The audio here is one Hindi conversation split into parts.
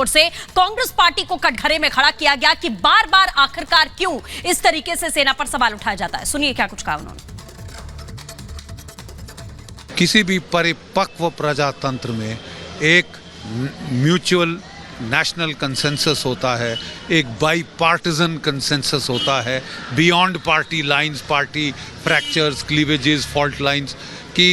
ओर से कांग्रेस पार्टी को कटघरे में खड़ा किया गया कि बार बार आखिरकार क्यों इस तरीके से सेना पर सवाल उठाया जाता है। सुनिए क्या कुछ कहा उन्होंने। किसी भी परिपक्व प्रजातंत्र में एक म्यूचुअल नेशनल कंसेंसस होता है, एक बाई पार्टिजन कंसेंसस होता है, beyond party lines, party fractures, cleavages, fault lines की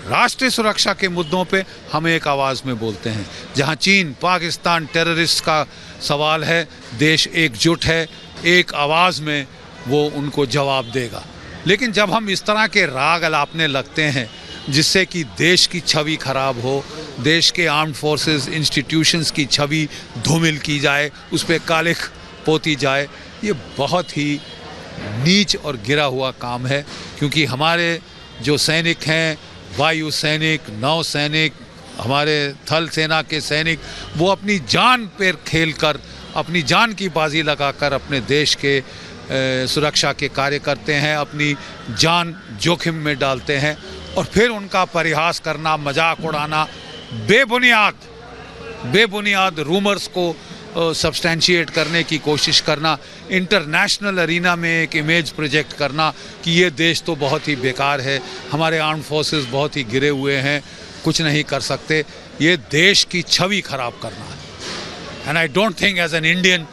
राष्ट्रीय सुरक्षा के मुद्दों पे हम एक आवाज़ में बोलते हैं। जहां चीन, पाकिस्तान, टेररिस्ट का सवाल है, देश एकजुट है, एक आवाज़ में वो उनको जवाब देगा। लेकिन जब हम इस तरह के राग अलापने लगते हैं जिससे कि देश की छवि खराब हो, देश के आर्म्ड फोर्सेस इंस्टीट्यूशंस की छवि धूमिल की जाए, उस पर कालिख पोती जाए, ये बहुत ही नीच और गिरा हुआ काम है। क्योंकि हमारे जो सैनिक हैं, वायु सैनिक, नौ सैनिक, हमारे थल सेना के सैनिक, वो अपनी जान पर खेल कर, अपनी जान की बाजी लगाकर अपने देश के सुरक्षा के कार्य करते हैं, अपनी जान जोखिम में डालते हैं। और फिर उनका परिहास करना, मजाक उड़ाना, बेबुनियाद रूमर्स को सब्सटैंशिएट करने की कोशिश करना, इंटरनेशनल अरीना में एक इमेज प्रोजेक्ट करना कि ये देश तो बहुत ही बेकार है, हमारे आर्म्ड फोर्सेस बहुत ही गिरे हुए हैं, कुछ नहीं कर सकते, ये देश की छवि खराब करना है। And I don't think as an Indian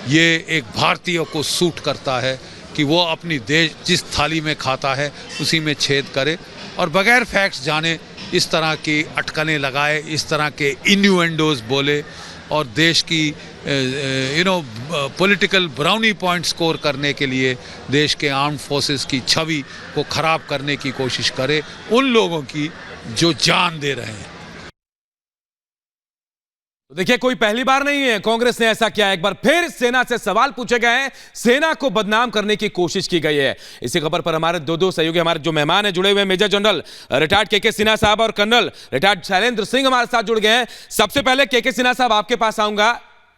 ये एक भारतीय को सूट करता है कि वो अपनी देश जिस थाली में खाता है उसी में छेद करे और बगैर फैक्ट्स जाने इस तरह की अटकलें लगाए, इस तरह के इन्यूएंडोज बोले और देश की पॉलिटिकल ब्राउनी पॉइंट स्कोर करने के लिए देश के आर्म्ड फोर्सेस की छवि को खराब करने की कोशिश करे, उन लोगों की जो जान दे रहे हैं। तो देखिए, कोई पहली बार नहीं है कांग्रेस ने ऐसा किया। एक बार फिर सेना से सवाल पूछे गए हैं, सेना को बदनाम करने की कोशिश की गई है। इसी खबर पर हमारे दो सहयोगी, हमारे जो मेहमान हैं जुड़े हुए हैं, मेजर जनरल रिटायर्ड के सिन्हा साहब और कर्नल रिटायर्ड शैलेंद्र सिंह हमारे साथ जुड़ गए हैं। सबसे पहले के सिन्हा साहब, आपके पास आऊंगा।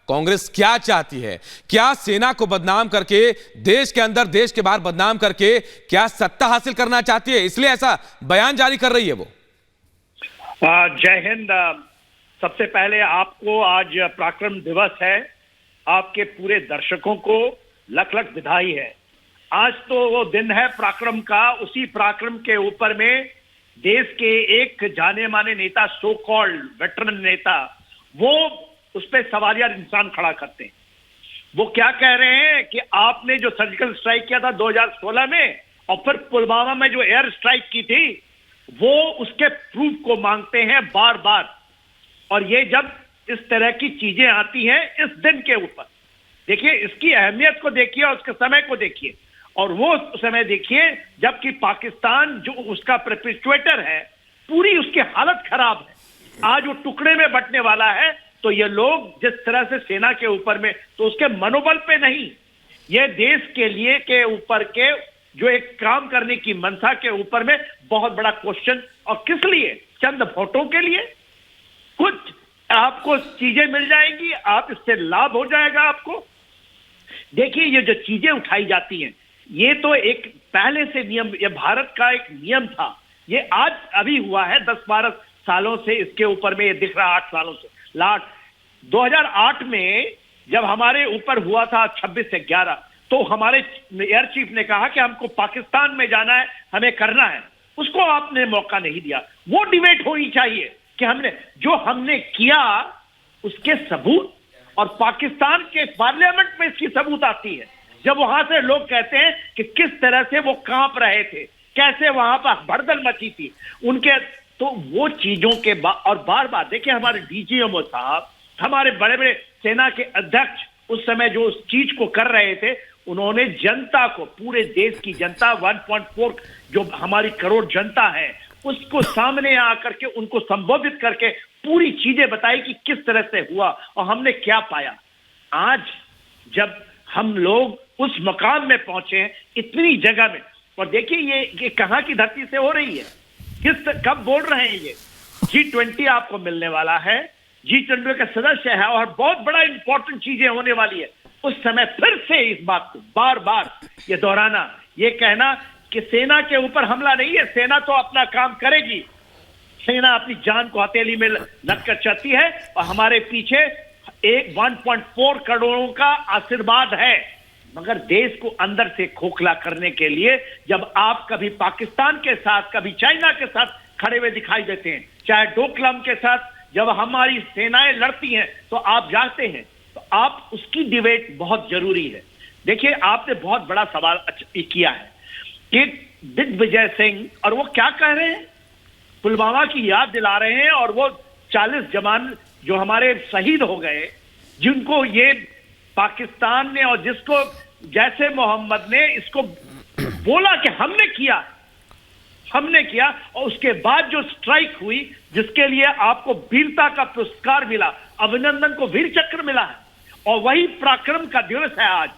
कांग्रेस क्या चाहती है? क्या सेना को बदनाम करके, देश के अंदर देश के बाहर बदनाम करके क्या सत्ता हासिल करना चाहती है, इसलिए ऐसा बयान जारी कर रही है वो? जय हिंद। सबसे पहले आपको आज पराक्रम दिवस है, आपके पूरे दर्शकों को लख लख बधाई है। आज तो वो दिन है पराक्रम का। उसी पराक्रम के ऊपर में देश के एक जाने माने नेता, सो कॉल्ड वेटरन नेता, वो उस पर सवालिया निशान खड़ा करते हैं। वो क्या कह रहे हैं कि आपने जो सर्जिकल स्ट्राइक किया था 2016 में और फिर पुलवामा में जो एयर स्ट्राइक की थी, वो उसके प्रूफ को मांगते हैं बार बार। और ये जब इस तरह की चीजें आती हैं इस दिन के ऊपर, देखिए इसकी अहमियत को देखिए और उसके समय को देखिए, और वो समय देखिए जबकि पाकिस्तान जो उसका परपेचुएटर है, पूरी उसकी हालत खराब है। आज वो टुकड़े में बंटने वाला है। तो ये लोग जिस तरह से सेना के ऊपर में, तो उसके मनोबल पे नहीं, ये देश के लिए के ऊपर के जो एक काम करने की मंशा के ऊपर में बहुत बड़ा क्वेश्चन। और किस लिए? चंद वोटों के लिए। कुछ आपको चीजें मिल जाएंगी, आप इससे लाभ हो जाएगा आपको। देखिए ये जो चीजें उठाई जाती हैं, ये तो एक पहले से नियम, ये भारत का एक नियम था। ये आज अभी हुआ है 10-12 सालों से इसके ऊपर में, ये दिख रहा 8 सालों से। 2008 में जब हमारे ऊपर हुआ था 26 से 11, तो हमारे एयर चीफ ने कहा कि हमको पाकिस्तान में जाना है, हमें करना है। उसको आपने मौका नहीं दिया। वो डिबेट होनी चाहिए कि हमने किया उसके सबूत, और पाकिस्तान के पार्लियामेंट में इसकी सबूत आती है जब वहां से लोग कहते हैं कि किस तरह से वो कांप रहे थे, कैसे वहां पर भड़दल मची थी उनके। तो वो चीजों के और बार बार देखिए, हमारे डीजीएमओ साहब, हमारे बड़े बड़े सेना के अध्यक्ष उस समय जो उस चीज को कर रहे थे, उन्होंने जनता को, पूरे देश की जनता 1.4 जो हमारी करोड़ जनता है, उसको सामने आकर के उनको संबोधित करके पूरी चीजें बताई कि किस तरह से हुआ और हमने क्या पाया। आज जब हम लोग उस मकाम में पहुंचे हैं इतनी जगह में, और देखिए ये कहां की धरती से हो रही है, कब बोल रहे हैं ये G20 आपको मिलने वाला है, G20 का सदस्य है और बहुत बड़ा इंपॉर्टेंट चीजें होने वाली है। उस समय फिर से इस बात को बार बार ये दोहराना, ये कहना कि सेना के ऊपर हमला नहीं है, सेना तो अपना काम करेगी, सेना अपनी जान को हथेली में रखकर चलती है और हमारे पीछे 1.4 करोड़ों का आशीर्वाद है, मगर देश को अंदर से खोखला करने के लिए जब आप कभी पाकिस्तान के साथ, कभी चाइना के साथ खड़े हुए दिखाई देते हैं, चाहे डोकलाम के साथ जब हमारी सेनाएं लड़ती हैं तो आप जानते हैं, तो आप उसकी डिबेट बहुत जरूरी है। देखिए, आपने बहुत बड़ा सवाल किया है कि दिग्विजय सिंह, और वो क्या कह रहे हैं, पुलवामा की याद दिला रहे हैं, और वो 40 जवान जो हमारे शहीद हो गए, जिनको ये पाकिस्तान ने और जिसको जैसे मोहम्मद ने इसको बोला कि हमने किया, और उसके बाद जो स्ट्राइक हुई, जिसके लिए आपको वीरता का पुरस्कार मिला, अभिनंदन को वीर चक्र मिला है, और वही पराक्रम का दिवस है आज,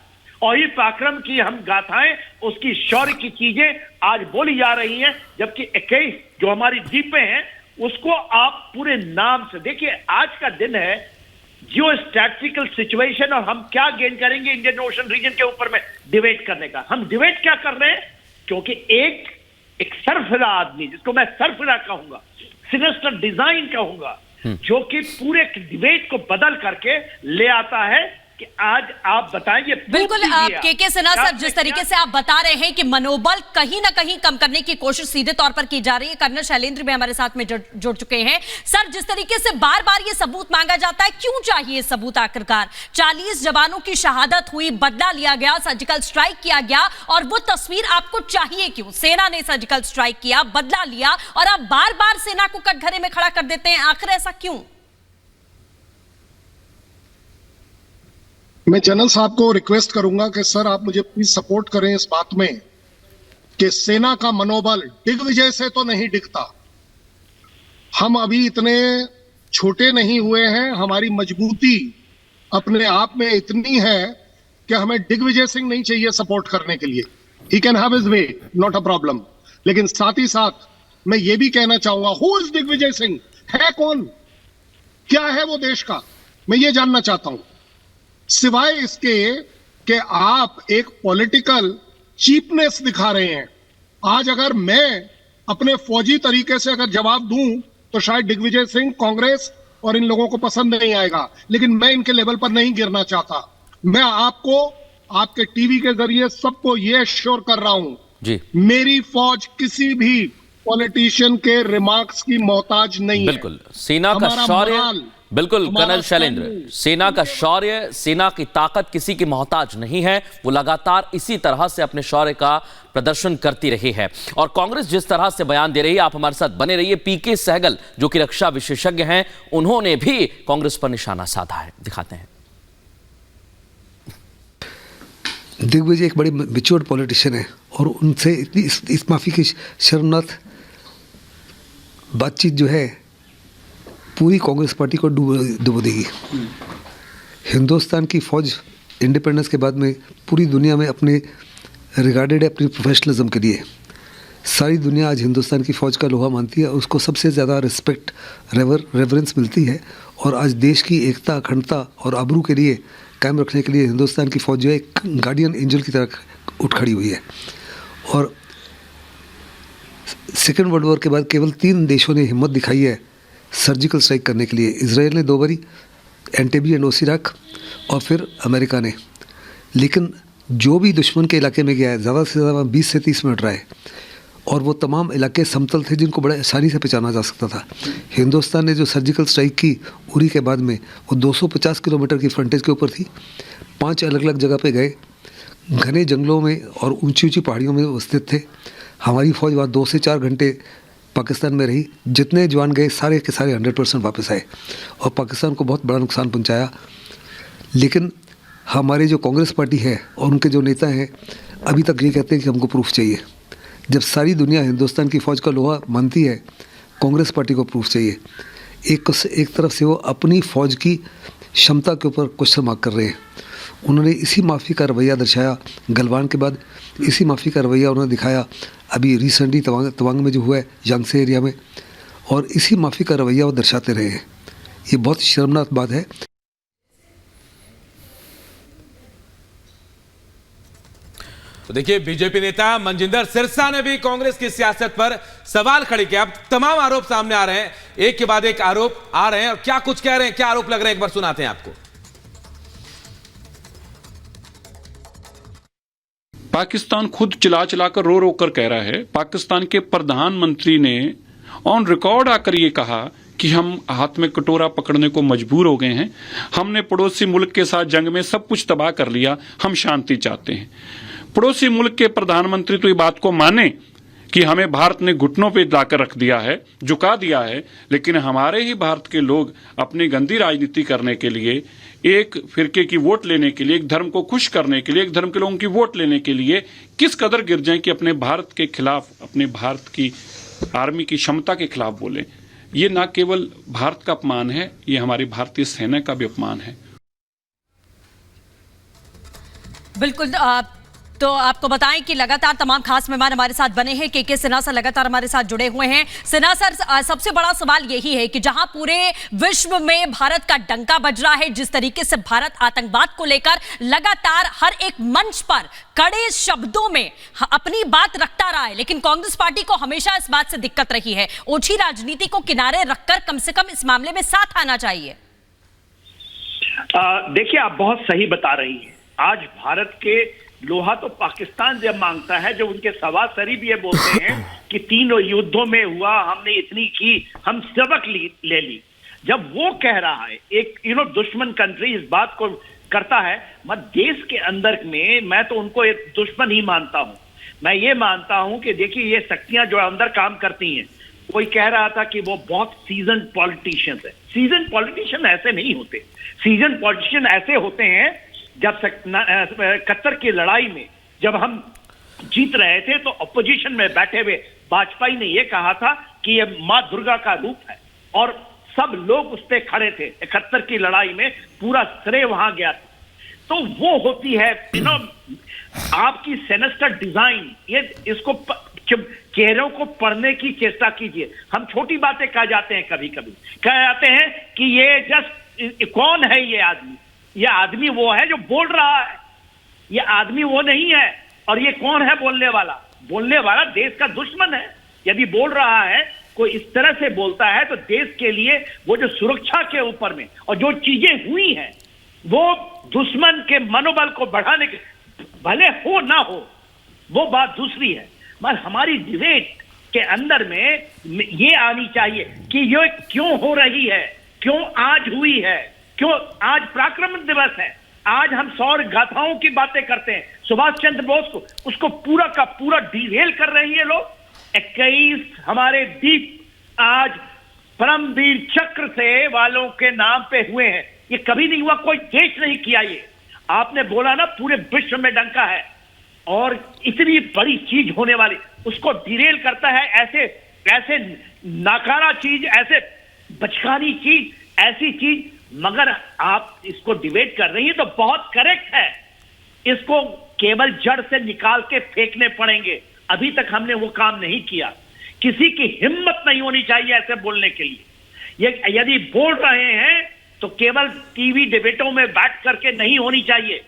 और ये पराक्रम की हम गाथाएं, उसकी शौर्य की चीजें आज बोली जा रही हैं, जबकि 21 जो हमारी द्वीपें हैं उसको आप पूरे नाम से देखिए। आज का दिन है जियो स्ट्रैटेजिकल सिचुएशन, और हम क्या गेन करेंगे इंडियन ओशन रीजन के ऊपर में डिबेट करने का। हम डिबेट क्या कर रहे हैं, क्योंकि एक सरफिरा आदमी, जिसको मैं सरफिरा कहूंगा, सिनेस्टर डिजाइन कहूंगा, जो कि पूरे डिबेट को बदल करके ले आता है कि आज आप बताएंगे। बिल्कुल के सिन्हा सर, जिस तरीके से आप बता रहे हैं कि मनोबल कहीं ना कहीं कम करने की कोशिश सीधे तौर पर की जा रही है, कर्नल शैलेंद्र भी हमारे साथ में जुड़ चुके हैं। सर, जिस तरीके से बार बार ये सबूत मांगा जाता है, क्यों चाहिए सबूत आखिरकार? 40 जवानों की शहादत हुई, बदला लिया गया, सर्जिकल स्ट्राइक किया गया, और वो तस्वीर आपको चाहिए क्यों? सेना ने सर्जिकल स्ट्राइक किया, बदला लिया, और आप बार बार सेना को कटघरे में खड़ा कर देते हैं, आखिर ऐसा क्यों? मैं जनरल साहब को रिक्वेस्ट करूंगा कि सर आप मुझे प्लीज सपोर्ट करें इस बात में कि सेना का मनोबल दिग्विजय से तो नहीं दिखता। हम अभी इतने छोटे नहीं हुए हैं, हमारी मजबूती अपने आप में इतनी है कि हमें दिग्विजय सिंह नहीं चाहिए सपोर्ट करने के लिए। He can have his way, not a problem. लेकिन साथ ही साथ मैं ये भी कहना चाहूंगा, हु इज दिग्विजय सिंह? है कौन? क्या है वो देश का? मैं ये जानना चाहता हूं। सिवाय इसके कि आप एक पॉलिटिकल चीपनेस दिखा रहे हैं। आज अगर मैं अपने फौजी तरीके से अगर जवाब दूं तो शायद दिग्विजय सिंह, कांग्रेस और इन लोगों को पसंद नहीं आएगा, लेकिन मैं इनके लेवल पर नहीं गिरना चाहता। मैं आपको, आपके टीवी के जरिए सबको ये एश्योर कर रहा हूं जी, मेरी फौज किसी भी पॉलिटिशियन के रिमार्क्स की मोहताज नहीं है। बिल्कुल, सेना का शौर्य, बिल्कुल कर्नल शैलेंद्र, सेना का शौर्य, सेना की ताकत किसी की मोहताज नहीं है। वो लगातार इसी तरह से अपने शौर्य का प्रदर्शन करती रही है, और कांग्रेस जिस तरह से बयान दे रही है, आप हमारे साथ बने रहिए। पीके सहगल जो कि रक्षा विशेषज्ञ हैं, उन्होंने भी कांग्रेस पर निशाना साधा है, दिखाते हैं। दिग्विजय एक बड़े मैच्योर्ड पॉलिटिशियन है, और उनसे इतनी इस माफी की शर्मनाक बातचीत जो है पूरी कांग्रेस पार्टी को डुबो देगी। हिंदुस्तान की फौज इंडिपेंडेंस के बाद में पूरी दुनिया में अपने रिगार्डेड है अपनी प्रोफेशनलिज्म के लिए। सारी दुनिया आज हिंदुस्तान की फ़ौज का लोहा मानती है, उसको सबसे ज़्यादा रिस्पेक्ट, रेवरेंस मिलती है, और आज देश की एकता, अखंडता और आबरू के लिए कायम रखने के लिए हिंदुस्तान की फ़ौज जो है एक गार्डियन एंजल की तरह उठ खड़ी हुई है। और सेकेंड वर्ल्ड वॉर के बाद केवल 3 देशों ने हिम्मत दिखाई है सर्जिकल स्ट्राइक करने के लिए। इजराइल ने 2 बारी, एंटेबी एंड ओसिराक, और फिर अमेरिका ने। लेकिन जो भी दुश्मन के इलाके में गया है, ज़्यादा से ज़्यादा 20 से 30 मिनट रहा है, और वो तमाम इलाके समतल थे जिनको बड़े आसानी से पहचाना जा सकता था। हिंदुस्तान ने जो सर्जिकल स्ट्राइक की उरी के बाद में, वो 250 किलोमीटर की फ्रंटेज के ऊपर थी। 5 अलग अलग जगह पे गए, घने जंगलों में और ऊंची ऊंची पहाड़ियों में स्थित थे। हमारी फ़ौज वहाँ 2 से 4 घंटे पाकिस्तान में रही। जितने जवान गए सारे के सारे 100% वापस आए, और पाकिस्तान को बहुत बड़ा नुकसान पहुँचाया। लेकिन हमारी जो कांग्रेस पार्टी है और उनके जो नेता हैं, अभी तक ये कहते हैं कि हमको प्रूफ चाहिए। जब सारी दुनिया हिंदुस्तान की फ़ौज का लोहा मानती है, कांग्रेस पार्टी को प्रूफ चाहिए। एक तरफ से वो अपनी फ़ौज की क्षमता के ऊपर क्वेश्चन मार्क कर रहे हैं। उन्होंने इसी माफ़ी का रवैया दर्शाया गलवान के बाद, इसी माफ़ी का रवैया उन्होंने दिखाया अभी रिसेंटली तवांग में जो हुआ है, यांगसे एरिया में, और इसी माफ़ी का रवैया वो दर्शाते रहे हैं। ये बहुत शर्मनाक बात है। तो देखिए, बीजेपी नेता मनजिंदर सिरसा ने भी कांग्रेस की सियासत पर सवाल खड़े किया। अब तमाम आरोप सामने आ रहे हैं, एक के बाद एक आरोप आ रहे हैं, और क्या कुछ कह रहे हैं, क्या आरोप लग रहे हैं, एक बार सुनाते हैं आपको। पाकिस्तान खुद चिल्ला चिल्ला कर रो रो कर कह रहा है। पाकिस्तान के प्रधानमंत्री ने ऑन रिकॉर्ड आकर ये कहा कि हम हाथ में कटोरा पकड़ने को मजबूर हो गए हैं, हमने पड़ोसी मुल्क के साथ जंग में सब कुछ तबाह कर लिया, हम शांति चाहते हैं। पड़ोसी मुल्क के प्रधानमंत्री तो ये बात को माने कि हमें भारत ने घुटनों पे लाकर रख दिया है, झुका दिया है, लेकिन हमारे ही भारत के लोग अपनी गंदी राजनीति करने के लिए, एक फिरके की वोट लेने के लिए, एक धर्म को खुश करने के लिए, एक धर्म के लोगों की वोट लेने के लिए किस कदर गिर जाएं कि अपने भारत के खिलाफ, अपने भारत की आर्मी की क्षमता के खिलाफ बोले। ये ना केवल भारत का अपमान है, ये हमारी भारतीय सेना का भी अपमान है। बिल्कुल। तो आपको बताएं कि लगातार तमाम खास मेहमान हमारे साथ बने हैं। के सिन्हा सर लगातार हमारे साथ जुड़े हुए हैं। सिन्हा सर, सबसे बड़ा सवाल यही है कि जहां पूरे विश्व में भारत का डंका बज रहा है, जिस तरीके से भारत आतंकवाद को लेकर लगातार हर एक मंच पर कड़े शब्दों में अपनी बात रखता रहा है, लेकिन कांग्रेस पार्टी को हमेशा इस बात से दिक्कत रही है। ओछी राजनीति को किनारे रखकर कम से कम इस मामले में साथ आना चाहिए। देखिए, आप बहुत सही बता रही हैं। आज भारत के लोहा तो पाकिस्तान जब मांगता है, जो उनके सवासरी भी ये बोलते हैं कि 3 युद्धों में हुआ, हमने इतनी की, हम सबक ले ली। जब वो कह रहा है, एक दुश्मन कंट्री इस बात को करता है, मैं देश के अंदर में मैं तो उनको एक दुश्मन ही मानता हूं। मैं ये मानता हूं कि देखिए, ये शक्तियां जो अंदर काम करती हैं, कोई कह रहा था कि वो बहुत सीजन पॉलिटिशियंस है। सीजन पॉलिटिशियन ऐसे नहीं होते। सीजन पॉलिटिशियन ऐसे होते हैं, जब 71 की लड़ाई में जब हम जीत रहे थे तो अपोजिशन में बैठे हुए वाजपेयी ने यह कहा था कि यह मां दुर्गा का रूप है, और सब लोग उस पर खड़े थे। 71 की लड़ाई में पूरा श्रेय वहां गया था। तो वो होती है आपकी सेनेस्टर डिजाइन। ये इसको चेहरों को पढ़ने की चेष्टा कीजिए। हम छोटी बातें कह जाते हैं, कभी कभी कह जाते हैं कि ये जस्ट कौन है ये आदमी। ये आदमी वो है जो बोल रहा है, ये आदमी वो नहीं है। और ये कौन है बोलने वाला? बोलने वाला देश का दुश्मन है। यदि बोल रहा है, कोई इस तरह से बोलता है, तो देश के लिए वो जो सुरक्षा के ऊपर में और जो चीजें हुई हैं, वो दुश्मन के मनोबल को बढ़ाने के, भले हो ना हो, वो बात दूसरी है। मगर हमारी डिबेट के अंदर में ये आनी चाहिए कि ये क्यों हो रही है, क्यों आज हुई है, क्यों आज पराक्रम दिवस है। आज हम शौर्य गाथाओं की बातें करते हैं, सुभाष चंद्र बोस को, उसको पूरा का पूरा डिरेल कर रही है लोग। 21 हमारे दीप आज परमवीर चक्र से वालों के नाम पे हुए हैं। ये कभी नहीं हुआ, कोई देश नहीं किया। ये आपने बोला ना, पूरे विश्व में डंका है, और इतनी बड़ी चीज होने वाली, उसको डिरेल करता है। ऐसे नाकारा चीज, ऐसे बचकानी चीज, ऐसी चीज। मगर आप इसको डिबेट कर रही है तो बहुत करेक्ट है। इसको केवल जड़ से निकाल के फेंकने पड़ेंगे। अभी तक हमने वो काम नहीं किया। किसी की हिम्मत नहीं होनी चाहिए ऐसे बोलने के लिए। ये यदि बोल रहे हैं तो केवल टीवी डिबेटों में बैठ करके नहीं होनी चाहिए।